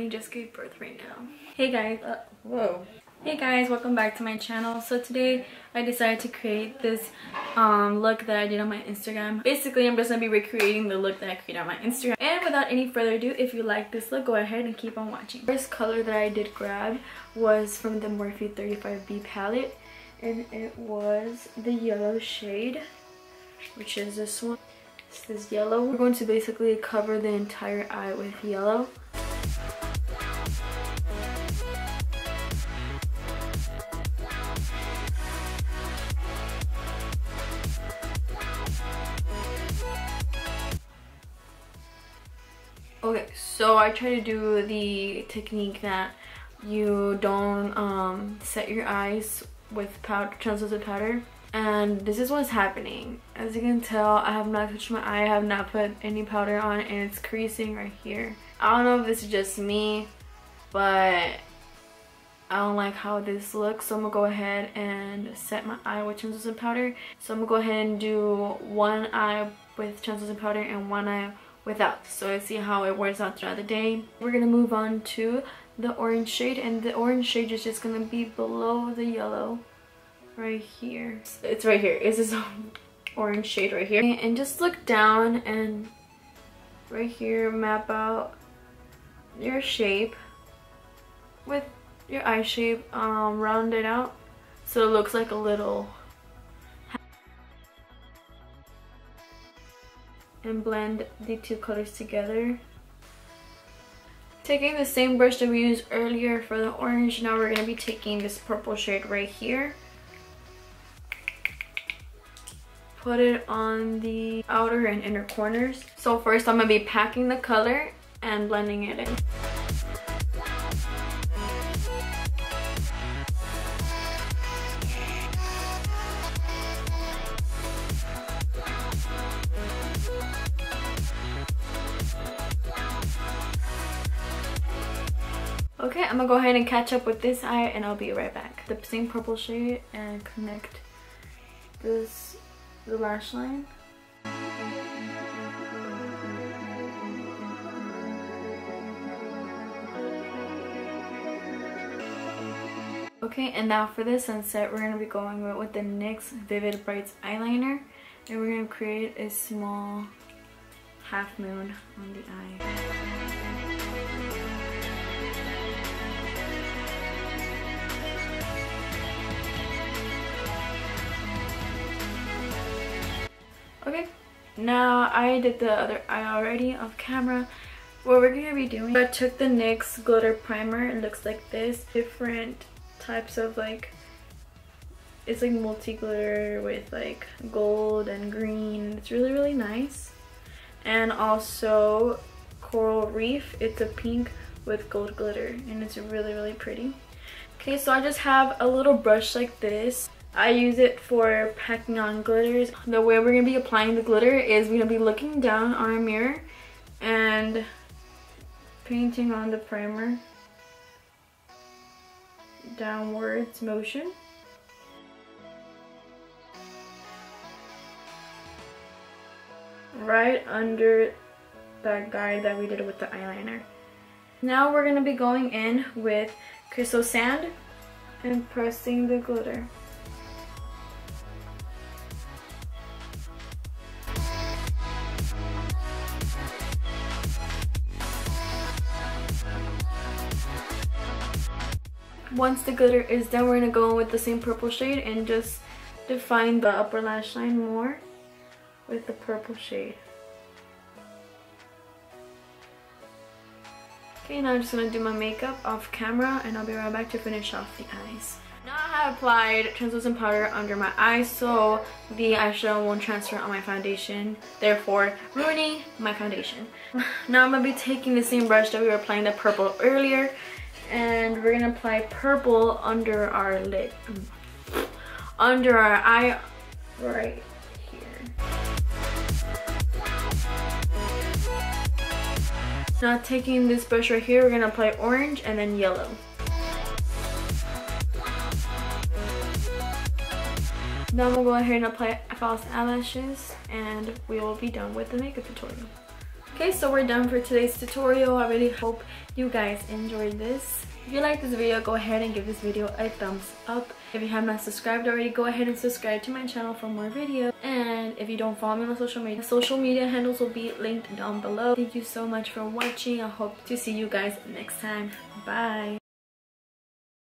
literally just gave birth right now. Hey guys, Hey guys, welcome back to my channel. So today I decided to create this look that I did on my Instagram. Basically, I'm just gonna be recreating the look that I created on my Instagram. And without any further ado, if you like this look, go ahead and keep on watching. First color that I did grab was from the MORPHE 35B palette, and it was the yellow shade, which is this one. It's this yellow. We're going to basically cover the entire eye with yellow. Okay, so I try to do the technique that you don't set your eyes with powder, translucent powder, and this is what's happening. As you can tell, I have not touched my eye, I have not put any powder on, and it's creasing right here. I don't know if this is just me, but I don't like how this looks, so I'm gonna go ahead and set my eye with translucent powder. So I'm gonna go ahead and do one eye with translucent powder and one eye without, so I see how it wears out throughout the day. We're gonna move on to the orange shade, and the orange shade is just gonna be below the yellow right here. It's right here. It's this orange shade right here, and just look down and right here map out your shape with your eye shape, round it out so it looks like a little, and blend the two colors together. Taking the same brush that we used earlier for the orange, now we're going to be taking this purple shade right here. Put it on the outer and inner corners. So first I'm going to be packing the color and blending it in. Okay, I'm gonna go ahead and catch up with this eye and I'll be right back. The same purple shade and connect the lash line. Okay, and now for the sunset, we're gonna be going with the NYX Vivid Brights eyeliner, and we're gonna create a small half moon on the eye. Okay, now I did the other eye already off camera. What we're gonna be doing, I took the NYX glitter primer. It looks like this. Different types of it's like multi glitter with like gold and green. It's really, really nice. And also Coral Reef. It's a pink with gold glitter and it's really, really pretty. Okay, so I just have a little brush like this. I use it for packing on glitters. The way we're going to be applying the glitter is we're going to be looking down on our mirror and painting on the primer. Downwards motion. Right under that guide that we did with the eyeliner. Now we're going to be going in with crystal sand and pressing the glitter. Once the glitter is done, we're going to go in with the same purple shade and just define the upper lash line more with the purple shade. Okay, now I'm just going to do my makeup off camera and I'll be right back to finish off the eyes. Now I have applied translucent powder under my eyes so the eyeshadow won't transfer on my foundation, therefore ruining my foundation. Now I'm going to be taking the same brush that we were applying the purple earlier, and we're gonna apply purple under our lid, under our eye right here. Now taking this brush right here, we're gonna apply orange and then yellow. Now I'm gonna go ahead and apply false eyelashes and we will be done with the makeup tutorial. Okay, so we're done for today's tutorial. I really hope you guys enjoyed this. If you like this video, go ahead and give this video a thumbs up. If you have not subscribed already, go ahead and subscribe to my channel for more videos. And if you don't follow me on social media handles will be linked down below. Thank you so much for watching. I hope to see you guys next time. Bye.